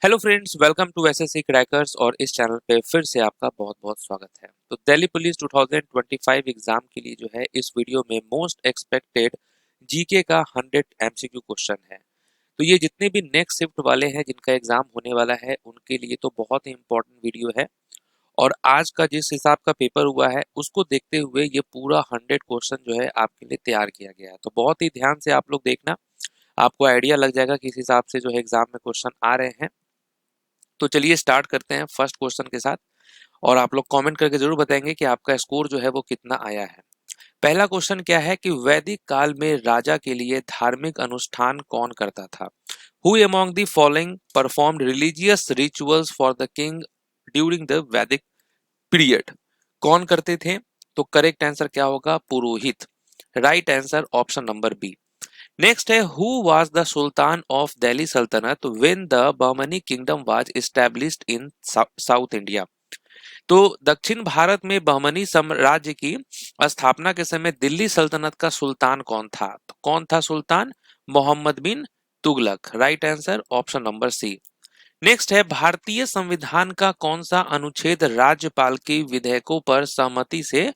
Hello friends, welcome to SSC crackers और इस channel पे फिर से आपका बहुत बहुत स्वागत है। तो दिल्ली पुलिस 2025 एग्जाम के लिए जो है इस वीडियो में मोस्ट एक्सपेक्टेड जीके का 100 एमसीक्यू क्वेश्चन है। तो ये जितने भी नेक्स्ट शिफ्ट वाले हैं जिनका एग्जाम होने वाला है उनके लिए तो बहुत ही इंपॉर्टेंट वीडियो है। और आज का जिस हिसाब का पेपर हुआ है उसको देखते हुए ये पूरा 100 क्वेश्चन जो है आपके लिए तैयार किया गया है। तो बहुत ही ध्यान से आप लोग देखना, आपको आइडिया लग जाएगा किस हिसाब से जो है एग्जाम में क्वेश्चन आ रहे हैं। तो चलिए स्टार्ट करते हैं फर्स्ट क्वेश्चन के साथ और आप लोग कमेंट करके जरूर बताएंगे कि आपका स्कोर जो है वो कितना आया है। पहला क्वेश्चन क्या है कि वैदिक काल में राजा के लिए धार्मिक अनुष्ठान कौन करता था? Who among the following performed religious rituals for the king during the Vedic period? कौन करते थे? तो करेक्ट आंसर क्या होगा? पुरोहित। Right answer option number B. Next है who was the sultan of Delhi sultanate when the Bahmani kingdom was established in south India? तो दक्षिण भारत में बहमनी साम्राज्य की स्थापना के समय दिल्ली सल्तनत का सुल्तान कौन था? तो कौन था सुल्तान? Mohammad bin Tughlaq. Right answer option number C. Next है भारतीय संविधान का कौन सा अनुच्छेद राज्यपाल के विधेयकों पर सहमति से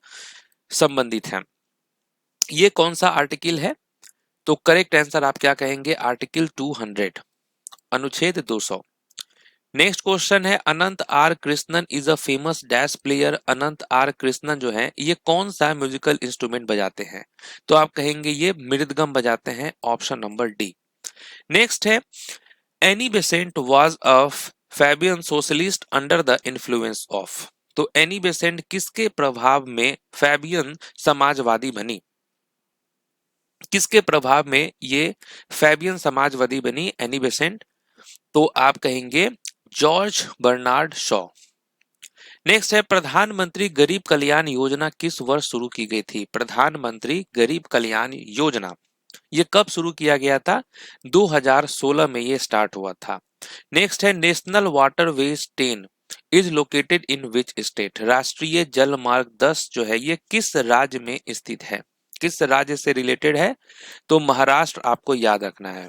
संबंधित है? ये कौन सा आर्टिकल है? तो करेक्ट आंसर आप क्या कहेंगे? आर्टिकल 200, अनुच्छेद 200। नेक्स्ट क्वेश्चन है Anant R Krishnan is a famous dash player. Anant R Krishnan जो है ये कौन सा म्यूजिकल इंस्ट्रूमेंट बजाते हैं? तो आप कहेंगे ये मृदगम बजाते हैं। Option number D. नेक्स्ट है Annie Besant was a Fabian socialist under the influence of? तो एनी बेसेंट किसके प्रभाव में फैबियन समाजवादी बनी? किसके प्रभाव में ये फैबियन समाजवादी बनी एनी बेसेंट? तो आप कहेंगे जॉर्ज बर्नार्ड शॉ। नेक्स्ट है प्रधानमंत्री गरीब कल्याण योजना किस वर्ष शुरू की गई थी? प्रधानमंत्री गरीब कल्याण योजना ये कब शुरू किया गया था? 2016 में ये स्टार्ट हुआ था। नेक्स्ट है national waterways 10 is located in which state? राष्ट्रीय जल मार्ग 10 जो है ये किस राज्य में स्थित है? किस राज्य से रिलेटेड है? तो महाराष्ट्र आपको याद रखना है।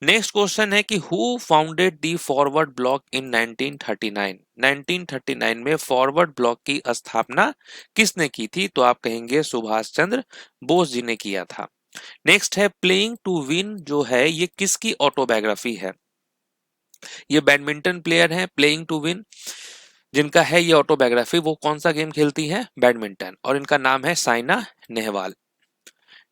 नेक्स्ट क्वेश्चन है कि who founded the forward block in 1939? 1939 में फॉरवर्ड ब्लॉक की स्थापना किसने की थी? तो आप कहेंगे सुभाष चंद्र बोस जी ने किया था। नेक्स्ट है प्लेइंग टू विन जो है ये किसकी ऑटोबायोग्राफी है? ये बैडमिंटन प्लेयर है प्लेइंग टू विन जिनका है ये ऑटोबायोग्राफी। वो कौन सा गेम खेलती है? बैडमिंटन, और इनका नाम है साइना नेहवाल।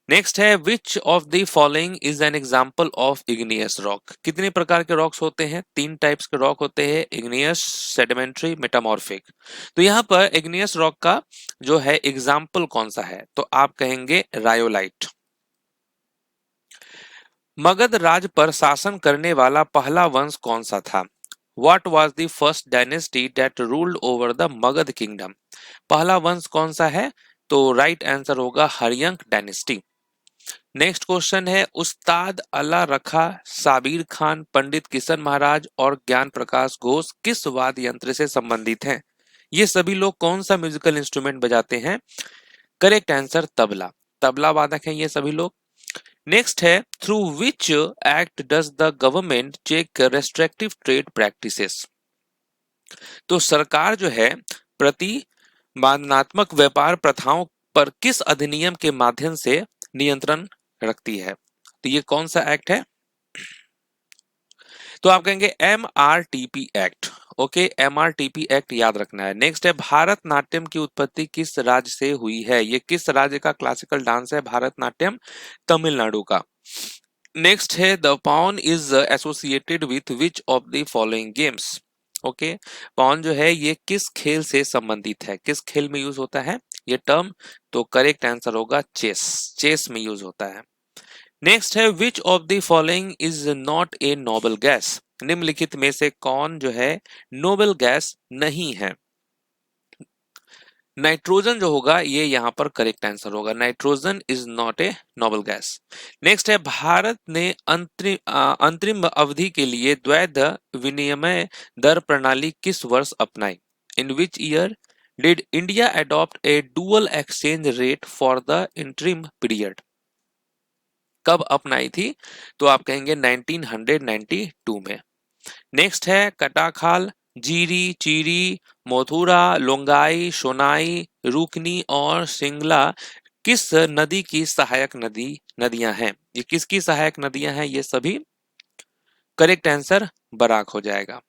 नेक्स्ट है विच of the following is an example of igneous rock? कितने प्रकार के रॉक्स होते हैं? 3 टाइप्स के रॉक होते हैं, इग्नियस, सेडिमेंट्री, मेटामॉर्फिक। तो यहाँ पर इग्नियस रॉक का जो है एग्जाम्पल कौन सा है? तो आप कहेंगे रायोलाइट। मगध राज पर शासन करने वाला पहला वंश कौन सा था? What was the first dynasty that ruled over the Magad kingdom? पहला वंश कौन सा है? तो राइट आंसर होगा हरियंक डायनेस्टी। नेक्स्ट क्वेश्चन है उस्ताद अला रखा, साबिर खान, पंडित किशन महाराज और ज्ञान प्रकाश घोष किस वाद्य यंत्र से संबंधित हैं? ये सभी लोग कौन सा म्यूजिकल इंस्ट्रूमेंट बजाते हैं? Correct answer tabla. तबला वादक हैं ये सभी लोग। नेक्स्ट है through which act does the government check restrictive trade practices? तो सरकार जो है प्रतिबंधात्मक व्यापार प्रथाओं पर किस अधिनियम के माध्यम से नियंत्रण रखती है? तो ये कौन सा एक्ट है? तो आप कहेंगे MRTP act. Okay, MRTP act याद रखना है। नेक्स्ट है भारत नाट्यम की उत्पत्ति किस राज्य से हुई है? ये किस राज्य का क्लासिकल डांस है? भारत नाट्यम तमिलनाडु का। नेक्स्ट है the pawn is associated with which of the following games? Okay, pawn जो है ये किस खेल से संबंधित है? किस खेल में यूज होता है ये टर्म? तो करेक्ट आंसर होगा चेस। चेस में यूज होता है। नेक्स्ट है विच of the following is not a noble gas? निम्नलिखित में से कौन जो है नोबल गैस नहीं है? नाइट्रोजन जो होगा ये यहाँ पर करेक्ट आंसर होगा। Nitrogen is not a noble gas. Next है भारत ने अंतरिम अवधि के लिए द्वैध विनिमय दर प्रणाली किस वर्ष अपनाई? In which year did India adopt a dual exchange rate for the interim period? कब अपनाई थी? तो आप कहेंगे 1992 में। नेक्स्ट है कटाखाल, जीरी, चीरी, मोथुरा, लोंगाई, सोनाई, रुकनी और सिंगला किस नदी की सहायक नदियां हैं? ये किसकी सहायक नदियां हैं ये सभी? करेक्ट आंसर बराक हो जाएगा,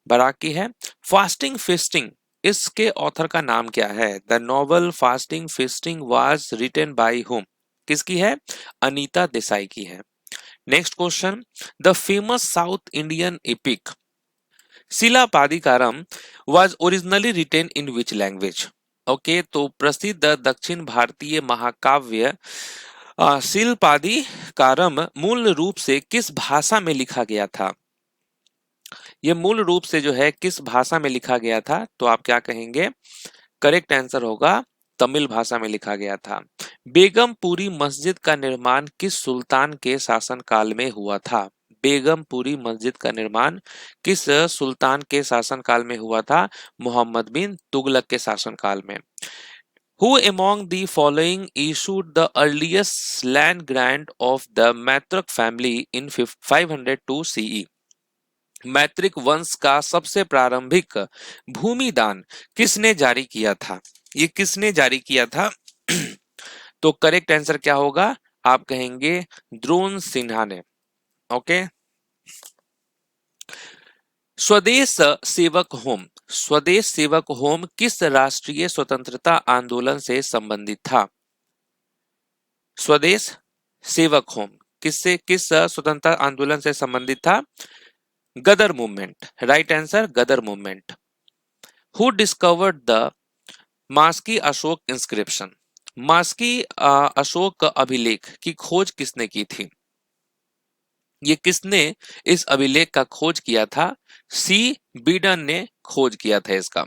बराक की है। फास्टिंग फिस्टिंग, इसके ऑथर का नाम क्या है? The novel fasting feasting was written by whom, किसकी है? अनीता देसाई की है। Next question, the famous south Indian epic Silappadikaram was originally written in which language? Okay, तो प्रसिद्ध दक्षिण भारतीय महाकाव्य शिलापादिकारम मूल रूप से किस भाषा में लिखा गया था? ये मूल रूप से जो है किस भाषा में लिखा गया था? तो आप क्या कहेंगे? करेक्ट आंसर होगा तमिल भाषा में लिखा गया था। बेगमपुरी मस्जिद का निर्माण किस सुल्तान के शासनकाल में हुआ था? बेगमपुरी मस्जिद का निर्माण किस सुल्तान के शासनकाल में हुआ था? मोहम्मद बिन तुगलक के शासनकाल में। Who among the following issued the earliest land grant of the Matrak family in 502 CE? मैत्रिक वंश का सबसे प्रारंभिक भूमि दान किसने जारी किया था? ये किसने जारी किया था? तो करेक्ट आंसर क्या होगा? आप कहेंगे द्रोण सिन्हा ने। ओके, स्वदेश सेवक होम, स्वदेश सेवक होम किस राष्ट्रीय स्वतंत्रता आंदोलन से संबंधित था? स्वदेश सेवक होम किस स्वतंत्रता आंदोलन से संबंधित था? Ghadar movement, right answer Ghadar movement. Who discovered the Maski Ashoka inscription, Maski Ashok अभिलेख की खोज किसने की थी? ये किसने इस अभिलेख का खोज किया था? सी बीडन ने खोज किया था इसका।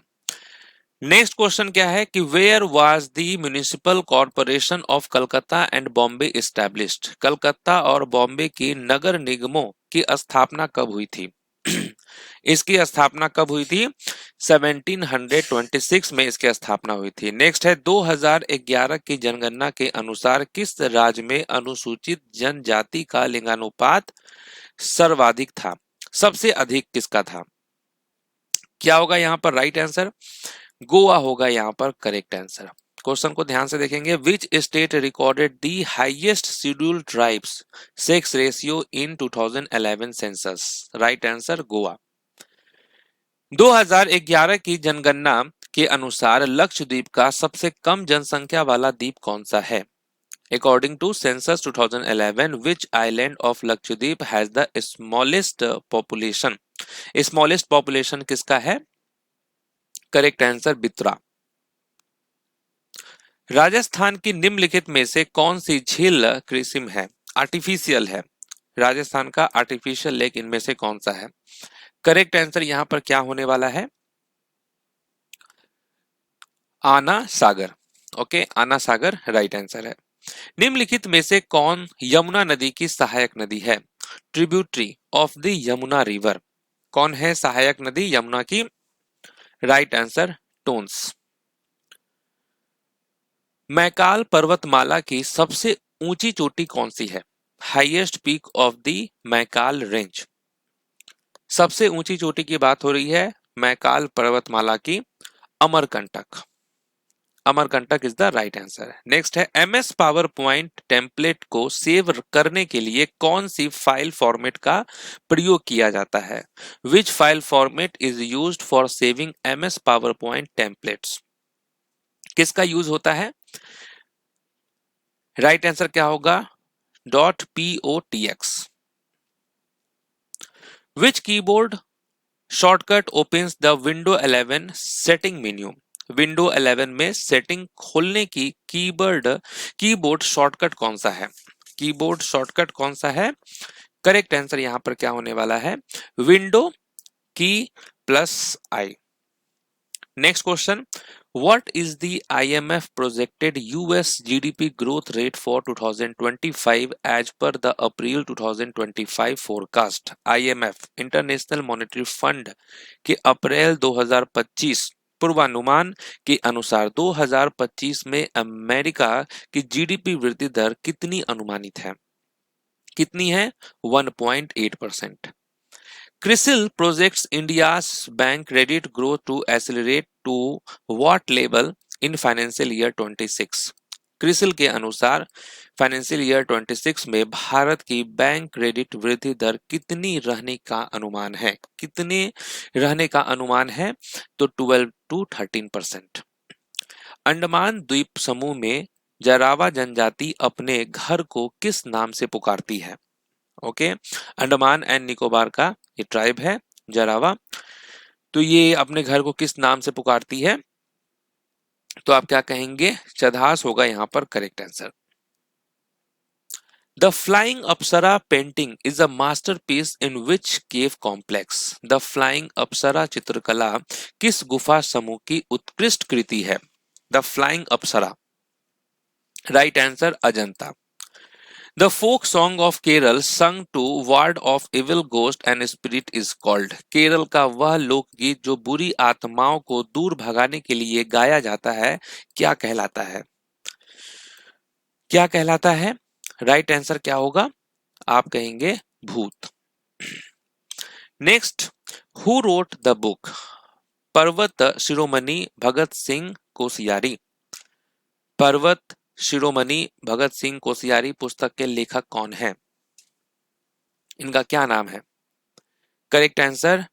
नेक्स्ट क्वेश्चन क्या है कि where was the municipal corporation of Calcutta and Bombay established? Calcutta और बॉम्बे की नगर निगमों की स्थापना कब हुई थी? इसकी स्थापना कब हुई थी? 1726 में इसकी स्थापना हुई थी। नेक्स्ट है 2011 की जनगणना के अनुसार किस राज्य में अनुसूचित जनजाति का लिंगानुपात सर्वाधिक था? सबसे अधिक किसका था? क्या होगा यहाँ पर राइट आंसर? गोवा होगा यहाँ पर करेक्ट आंसर। क्वेश्चन को ध्यान से देखेंगे। Which state recorded the highest scheduled tribes sex ratio in 2011 census? Right answer Goa. 2011 की जनगणना के अनुसार लक्षद्वीप का सबसे कम जनसंख्या वाला द्वीप कौन सा है? According to census 2011, which island of Lakshadweep has the smallest population? Smallest population किसका है? Correct answer Bitra. राजस्थान की निम्नलिखित में से कौन सी झील कृत्रिम है, आर्टिफिशियल है? राजस्थान का आर्टिफिशियल लेक इनमें से कौन सा है? करेक्ट आंसर यहां पर क्या होने वाला है? आना सागर। ओके, आना सागर राइट आंसर है। निम्नलिखित में से कौन यमुना नदी की सहायक नदी है? Tributary of the Yamuna river. कौन है सहायक नदी यमुना की? Right answer tones. मैकाल पर्वतमाला की सबसे ऊंची चोटी कौन सी है? Highest peak of the Maikal range. सबसे ऊंची चोटी की बात हो रही है मैकाल पर्वतमाला की, Amarkantak. Amarkantak is the right answer. Next है एमएस पावर पॉइंट टेम्पलेट को सेव करने के लिए कौन सी फाइल फॉर्मेट का प्रयोग किया जाता है? Which file format is used for saving MS PowerPoint templates? किसका यूज होता है? राइट आंसर क्या होगा? .potx। Which keyboard shortcut opens the window 11 setting menu? Window 11 में सेटिंग खोलने की कीबोर्ड शॉर्टकट कौन सा है? कीबोर्ड शॉर्टकट कौन सा है? करेक्ट आंसर यहां पर क्या होने वाला है? विंडो की plus I. Next question, what is the IMF projected US GDP growth rate for 2025 as per the April 2025 forecast? IMF international monetary fund के अप्रैल 2025 पूर्वानुमान के अनुसार 2025 में अमेरिका की जीडीपी वृद्धि दर कितनी अनुमानित है? कितनी है? 1.8%। CRISIL projects India's bank credit growth to accelerate to what level in financial year 26? CRISIL के अनुसार फाइनेंशियल ईयर 26 में भारत की बैंक क्रेडिट वृद्धि दर कितनी रहने का अनुमान है? कितने रहने का अनुमान है? तो 12 to 13%। अंडमान द्वीप समूह में जरावा जनजाति अपने घर को किस नाम से पुकारती है? ओके, अंडमान एंड निकोबार का ये ट्राइब है जरावा, तो ये अपने घर को किस नाम से पुकारती है? तो आप क्या कहेंगे? चधास होगा यहाँ पर correct answer. The flying apsara painting is a masterpiece in which cave complex? The flying apsara चित्रकला किस गुफा समूह की उत्कृष्ट कृति है? The flying apsara, right answer Ajanta. The folk song of Kerala sung to ward off evil ghost and spirit is called. Kerala का वह लोकगीत जो बुरी आत्माओं को दूर भगाने के लिए गाया जाता है क्या कहलाता है? क्या कहलाता है? राइट आंसर क्या होगा? आप कहेंगे भूत। Next, who wrote the book पर्वत शिरोमणि भगत सिंह कोश्यारी? पर्वत शिरोमणि भगत सिंह कोश्यारी पुस्तक के लेखक कौन है? इनका क्या नाम है? Correct answer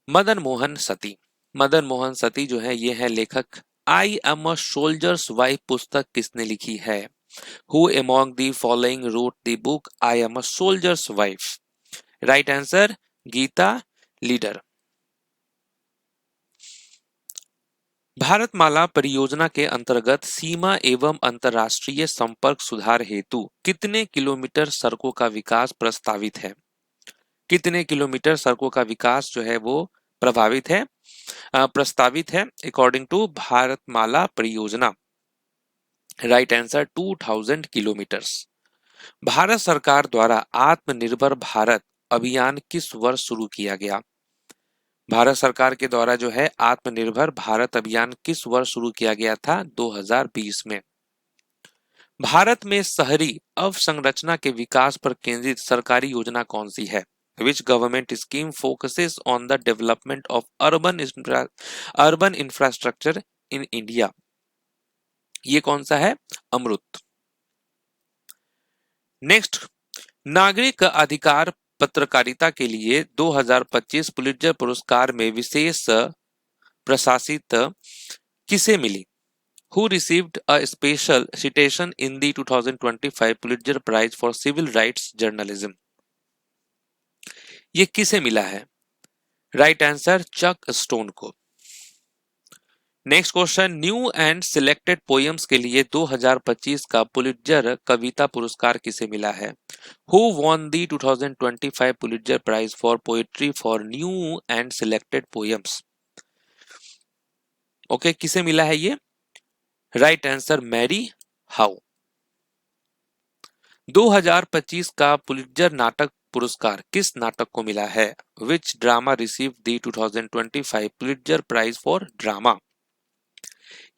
Madan Mohan Sati. मदन मोहन सती जो है ये है लेखक। I am a soldier's wife पुस्तक किसने लिखी है? Who among the following wrote the book I am a soldier's wife? Right answer Geeta Leader. Bharatmala परियोजना के अंतर्गत सीमा एवं अंतर्राष्ट्रीय संपर्क सुधार हेतु कितने किलोमीटर सड़कों का विकास प्रस्तावित है? कितने किलोमीटर सड़कों का विकास जो है वो प्रस्तावित है अकॉर्डिंग टू भारतमाला परियोजना? Right answer 2000 kilometres. भारत सरकार द्वारा आत्मनिर्भर भारत अभियान किस वर्ष शुरू किया गया? भारत सरकार के द्वारा जो है आत्मनिर्भर भारत अभियान किस वर्ष शुरू किया गया था? 2020 में। भारत में शहरी अवसंरचना के विकास पर केंद्रित सरकारी योजना कौन सी है? Which government scheme focuses on the development of urban infrastructure in India? ये कौन सा है? अमृत। नेक्स्ट, नागरिक अधिकार पत्रकारिता के लिए 2025 पुलित्जर पुरस्कार में विशेष प्रशासित किसे मिली? Who received a special citation in the 2025 Pulitzer Prize for Civil Rights Journalism? ये किसे मिला है? राइट आंसर चक स्टोन को। Next question, new and selected poems के लिए 2025 का पुलित्जर कविता पुरस्कार किसे मिला है? Who won the 2025 Pulitzer Prize for Poetry for New and Selected Poems? Okay, किसे मिला है ये? Right answer Mary how. 2025 का पुलित्जर नाटक पुरस्कार किस नाटक को मिला है? Which drama received the 2025 Pulitzer Prize for Drama?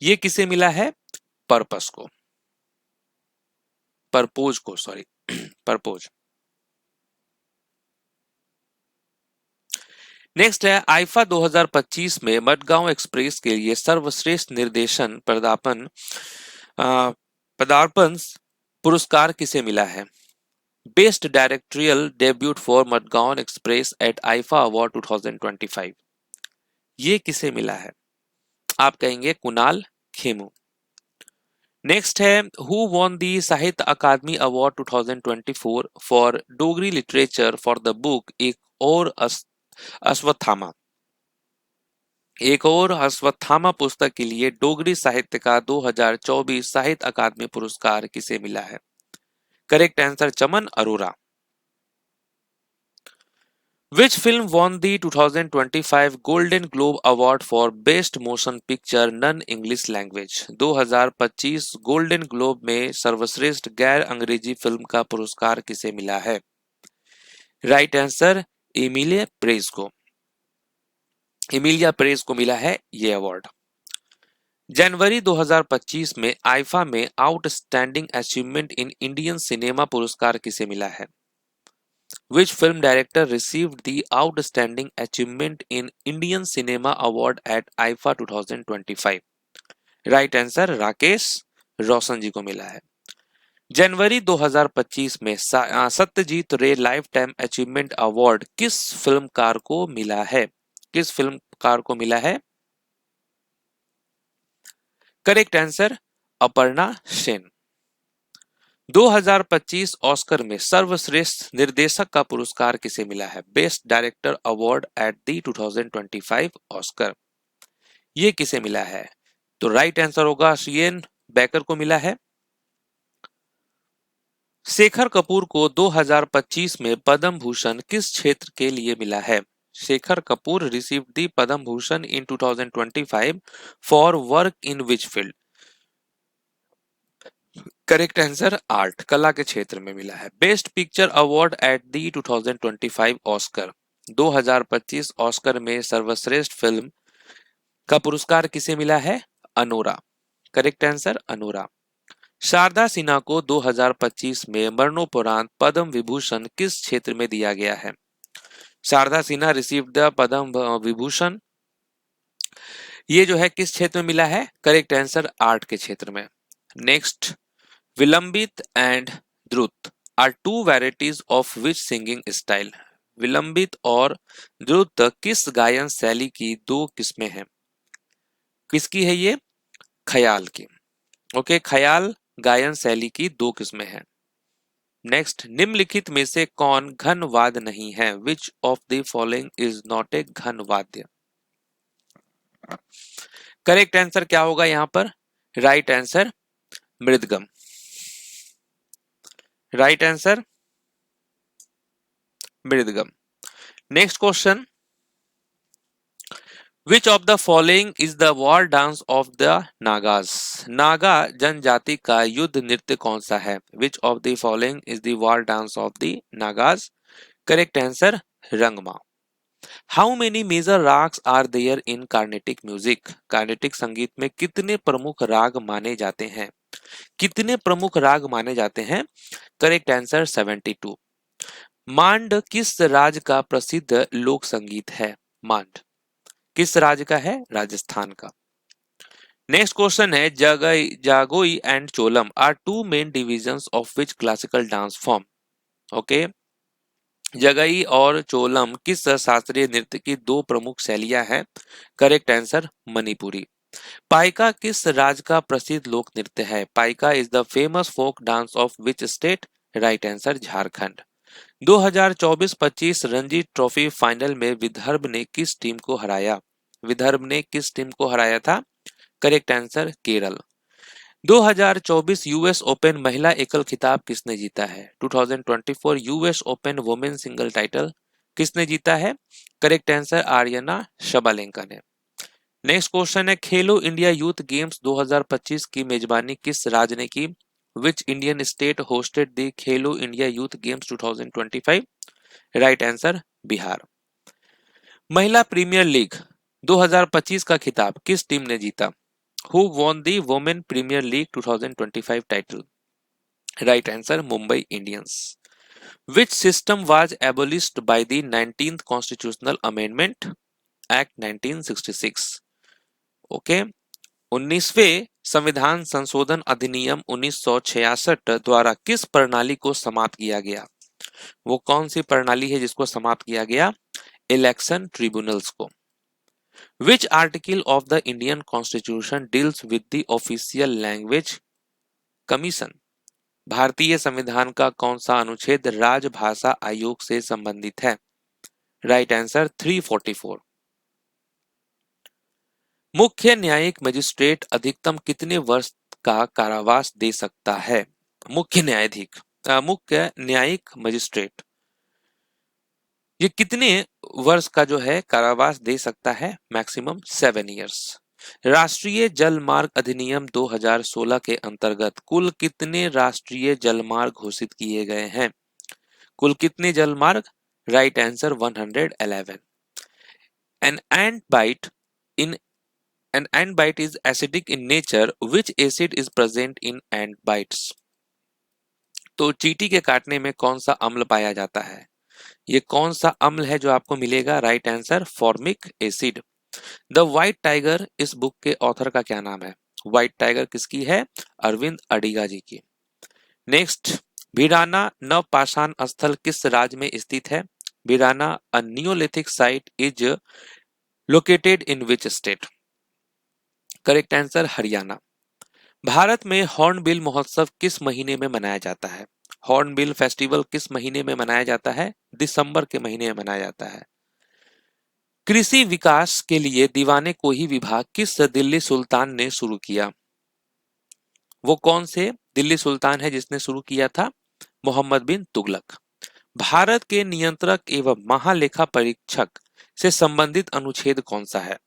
ये किसे मिला है? पर्पस को, परपोज को, सॉरी परपोज। नेक्स्ट है, आईफा 2025 में मडगांव एक्सप्रेस के लिए सर्वश्रेष्ठ निर्देशन पदार्पण पुरस्कार किसे मिला है? Best directorial debut for Madgaon express at IIFA award 2025। ये किसे मिला है? आप कहेंगे कुणाल खेमू। नेक्स्ट है, who won the Sahitya Akademi award 2024 for Dogri literature for the book Ek Aur Ashwatthama? एक और अश्वत्थामा पुस्तक के लिए डोगरी साहित्य का 2024 साहित्य अकादमी पुरस्कार किसे मिला है? Correct answer Chaman Arora. Which film won the 2025 Golden Globe Award for Best Motion Picture Non-English Language? 2025 golden globe में सर्वश्रेष्ठ गैर अंग्रेजी फिल्म का पुरस्कार किसे मिला है? राइट आंसर एमिलिया प्रेस को। एमिलिया प्रेस को मिला है ये अवार्ड। जनवरी 2025 में आईफा में outstanding achievement in Indian cinema पुरस्कार किसे मिला है? Which film director received the Outstanding Achievement in Indian Cinema Award at IFA 2025? Right answer Rakesh Roshan ji को मिला है। जनवरी 2025 में सत्यजीत रे लाइफ टाइम अचीवमेंट अवार्ड किस फिल्मकार को मिला है? किस फिल्मकार को मिला है? Correct answer Aparna Sen. 2025 Oscar में सर्वश्रेष्ठ निर्देशक का पुरस्कार किसे मिला है? Best director award at the 2025 Oscar, ये किसे मिला है? तो राइट आंसर होगा शियन बेकर को मिला है। शेखर कपूर को 2025 में पद्म भूषण किस क्षेत्र के लिए मिला है? Shekhar Kapur received the Padma Bhushan in 2025 for work in which field? Correct answer art, कला के क्षेत्र में मिला है। Best picture award at the 2025 Oscar, 2025 Oscar में सर्वश्रेष्ठ फिल्म का पुरस्कार किसे मिला है? Anora. Correct answer Anora. Sharda Sinha को 2025 में मरणोपरांत पद्म विभूषण किस क्षेत्र में दिया गया है? शारदा सिन्हा रिसीव्ड द पद्म विभूषण, ये जो है किस क्षेत्र में मिला है? करेक्ट आंसर आर्ट के क्षेत्र में। Next, vilambit and drut are two varieties of which singing style? विलंबित और द्रुत किस गायन शैली की दो किस्में हैं? किसकी है ये? ख्याल की। ओके, ख्याल गायन शैली की दो किस्में हैं। नेक्स्ट, निम्नलिखित में से कौन घन वाद्य नहीं है? विच of the following is not a घन वाद्य? करेक्ट आंसर क्या होगा यहां पर? Right answer mridangam. Right answer mridangam. Next question, Which of the following is the war dance of the Nagas? Naga जनजाति का युद्ध नृत्य कौन सा है? Which of the following is the war dance of the Nagas? Correct answer रंगमा। How many major rags are there in Carnatic music? Carnatic संगीत में कितने प्रमुख राग माने जाते हैं? कितने प्रमुख राग माने जाते हैं? Correct answer 72। मांड किस राज्य का प्रसिद्ध लोक संगीत है? मांड किस राज्य का है? राजस्थान का। नेक्स्ट क्वेश्चन है, Jagoi and Cholom are two main divisions of which classical dance form? Okay, Jagoi और चोलम किस शास्त्रीय नृत्य की दो प्रमुख शैलियां हैं? Correct answer Manipuri. पाइका किस राज्य का प्रसिद्ध लोक नृत्य है? Paika is the famous folk dance of which state? Right answer Jharkhand. 2024-25 Ranji trophy final में विदर्भ ने किस टीम को हराया? विदर्भ ने किस टीम को हराया था? Correct answer Kerala. 2024 US open महिला एकल खिताब किसने जीता है? 2024 US open women single title किसने जीता है? करेक्ट आंसर आर्यना शबालेंका ने। नेक्स्ट क्वेश्चन है, खेलो इंडिया यूथ गेम्स 2025 की मेजबानी किस राज्य ने की? Which Indian state hosted the Khelo India Youth Games 2025? Right answer Bihar. महिला प्रीमियर लीग 2025 का खिताब किस टीम ने जीता? Who won the Women Premier League 2025 title? Right answer Mumbai Indians. Which system was abolished by the 19th Constitutional Amendment Act 1966? Okay, 19वें संविधान संशोधन अधिनियम 1966 द्वारा किस प्रणाली को समाप्त किया गया? वो कौन सी प्रणाली है जिसको समाप्त किया गया? इलेक्शन ट्रिब्यूनल्स को। Which article of the Indian constitution deals with the official language commission? भारतीय संविधान का कौन सा अनुच्छेद राजभाषा आयोग से संबंधित है? Right answer 344। मुख्य न्यायिक मजिस्ट्रेट अधिकतम कितने वर्ष का कारावास दे सकता है? मुख्य न्यायिक मजिस्ट्रेट ये कितने वर्ष का जो है कारावास दे सकता है? Maximum 7 years. राष्ट्रीय जलमार्ग अधिनियम 2016 के अंतर्गत कुल कितने राष्ट्रीय जलमार्ग घोषित किए गए हैं? कुल कितने जलमार्ग? Right answer 111। An ant bite is acidic in nature. Which acid is present in ant bites? तो चींटी के काटने में कौन सा अम्ल पाया जाता है? ये कौन सा अम्ल है जो आपको मिलेगा? Right answer formic acid. The white tiger इस बुक के ऑथर का क्या नाम है? व्हाइट टाइगर किसकी है? अरविंद अडिगा जी की। नेक्स्ट, भिराना नवपाषाण स्थल किस राज्य में स्थित है? Bhirrana a neolithic site is located in which state? Correct answer Haryana. Bharat में हॉर्नबिल महोत्सव किस महीने में मनाया जाता है? हॉर्नबिल फेस्टिवल किस महीने में मनाया जाता है? दिसंबर के महीने में मनाया जाता है। कृषि विकास के लिए दीवाने को ही विभाग किस दिल्ली सुल्तान ने शुरू किया? वो कौन से दिल्ली सुल्तान है जिसने शुरू किया था? मोहम्मद बिन तुगलक। भारत के नियंत्रक एवं महालेखा परीक्षक से संबंधित अनुच्छेद कौन सा है?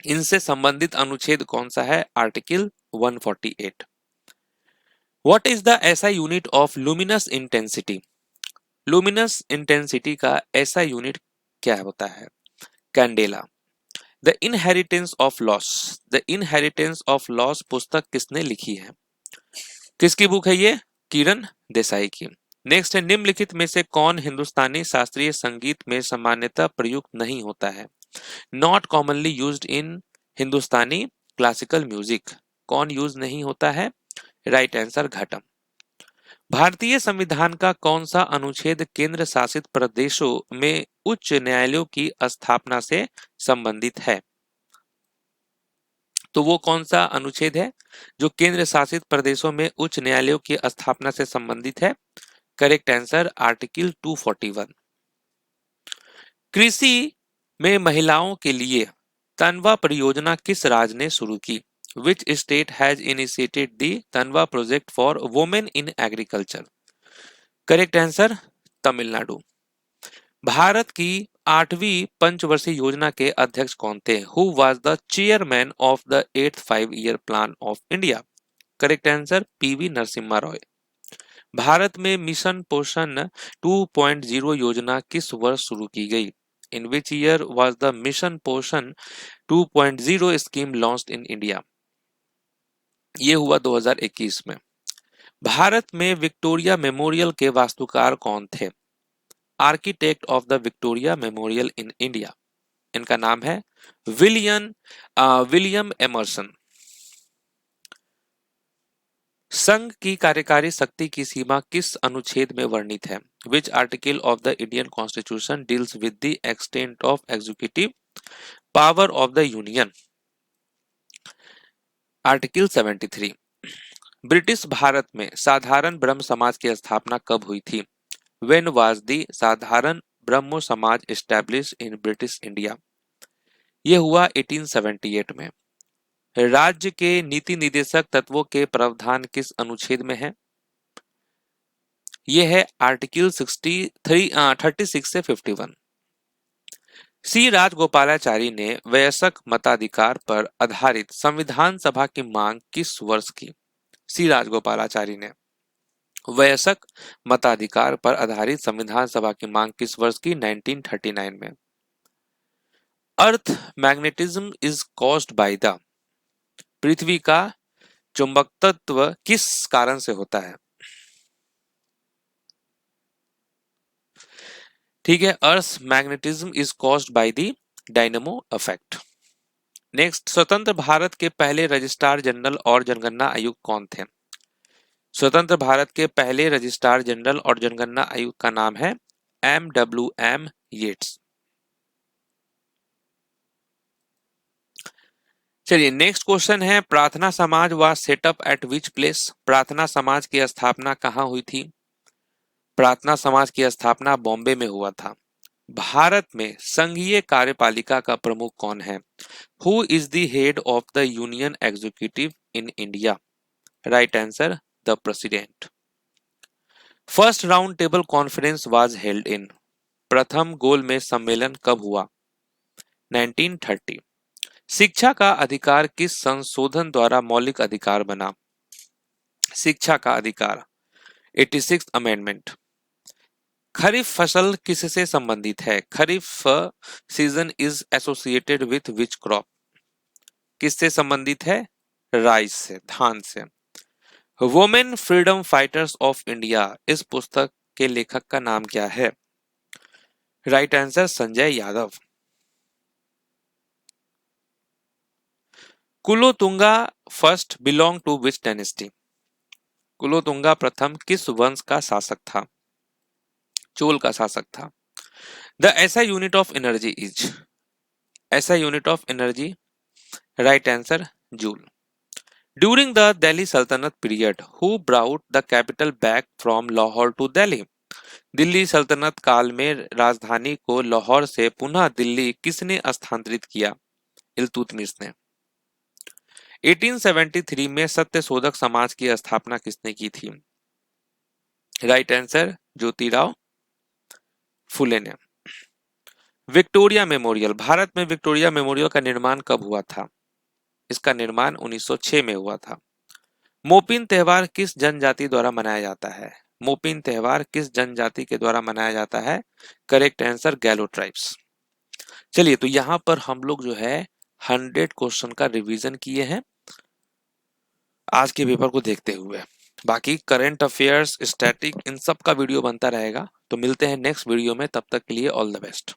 इनसे संबंधित अनुच्छेद कौन सा है? Article 148। What is the SI unit of luminous intensity? Luminous intensity का एसआई यूनिट क्या होता है? Candela. The inheritance of loss, the inheritance of loss पुस्तक किसने लिखी है? किसकी बुक है ये? किरण देसाई की। नेक्स्ट है, निम्नलिखित में से कौन हिंदुस्तानी शास्त्रीय संगीत में सामान्यतः प्रयुक्त नहीं होता है? Not commonly used in Hindustani classical music. कौन यूज नहीं होता है? राइट आंसर घटम। भारतीय संविधान का कौन सा अनुच्छेद केंद्र शासित प्रदेशों में उच्च न्यायालयों की स्थापना से संबंधित है? तो वो कौन सा अनुच्छेद है जो केंद्र शासित प्रदेशों में उच्च न्यायालयों की स्थापना से संबंधित है? Correct answer article 241। कृषि में महिलाओं के लिए तनवा परियोजना किस राज्य ने शुरू की? Which state has initiated the Tanwa project for women in agriculture? Correct answer Tamil Nadu. Bharat की 8वीं पंचवर्षीय योजना के अध्यक्ष कौन थे? Who was the chairman of the 8th 5-year plan of India? Correct answer PV Narasimha Rao. Bharat में मिशन पोषण 2.0 योजना किस वर्ष शुरू की गई? In which year was the mission Poshan 2.0 scheme launched in India? ये हुआ 2021 में। भारत में विक्टोरिया मेमोरियल के वास्तुकार कौन थे? Architect of the Victoria memorial in India, इनका नाम है विलियम एमर्सन। संघ की कार्यकारी शक्ति की सीमा किस अनुच्छेद में वर्णित है? Which article of the Indian constitution deals with the extent of executive power of the union? Article 73। British Bharat में साधारण ब्रह्म समाज की स्थापना कब हुई थी? When was the साधारण ब्रह्मो समाज established in British India? ये हुआ 1878 में। राज्य के नीति निदेशक तत्वों के प्रावधान किस अनुच्छेद में है? ये है आर्टिकल 36 से 51। सी राजगोपालाचारी ने वयस्क मताधिकार पर आधारित संविधान सभा की मांग किस वर्ष की? सी राजगोपालाचारी ने वयस्क मताधिकार पर आधारित संविधान सभा की मांग किस वर्ष की? 1939 में। Earth magnetism is caused by the, पृथ्वी का चुंबकत्व किस कारण से होता है? ठीक है, earth magnetism is caused by the dynamo effect. Next, स्वतंत्र भारत के पहले रजिस्ट्रार जनरल और जनगणना आयुक्त कौन थे? स्वतंत्र भारत के पहले रजिस्ट्रार जनरल और जनगणना आयुक्त का नाम है MWM येट्स। चलिए नेक्स्ट क्वेश्चन है, प्रार्थना समाज was setup at which place? प्रार्थना समाज की स्थापना कहाँ हुई थी? प्रार्थना समाज की स्थापना बॉम्बे में हुआ था। भारत में संघीय कार्यपालिका का प्रमुख कौन है? Who is the head of the union executive in India? Right answer the president. First round table conference was held in, प्रथम गोल में सम्मेलन कब हुआ? 1930। शिक्षा का अधिकार किस संशोधन द्वारा मौलिक अधिकार बना? शिक्षा का अधिकार 86th अमेंडमेंट। खरीफ फसल किससे संबंधित है? Kharif season is associated with which crop? किससे संबंधित है? राइस से, धान से। Women freedom fighters of India इस पुस्तक के लेखक का नाम क्या है? Right answer Sanjay Yadav. Kulothunga first belong to which dynasty? Kulothunga प्रथम किस वंश का शासक था? चोल का शासक था। The SI unit of energy is? SI unit of energy, right answer joule. During the Delhi Sultanate period, who brought the capital back from Lahore to Delhi? Delhi सल्तनत काल में राजधानी को लाहौर से पुनः दिल्ली किसने स्थानांतरित किया? इल्तुतमिश ने। 1873 में सत्यशोधक समाज की स्थापना किसने की थी? राइट आंसर ज्योतिराव फुले ने। विक्टोरिया मेमोरियल, भारत में विक्टोरिया मेमोरियल का निर्माण कब हुआ था? इसका निर्माण 1906 में हुआ था। मोपिन त्योहार किस जनजाति द्वारा मनाया जाता है? मोपिन त्योहार किस जनजाति के द्वारा मनाया जाता है? करेक्ट आंसर गैलो ट्राइब्स। चलिए, तो यहां पर हम लोग जो है 100 क्वेश्चन का रिवीजन किए हैं आज के पेपर को देखते हुए। बाकी करंट अफेयर्स, स्टैटिक, इन सब का वीडियो बनता रहेगा। तो मिलते हैं नेक्स्ट वीडियो में, तब तक के लिए ऑल द बेस्ट।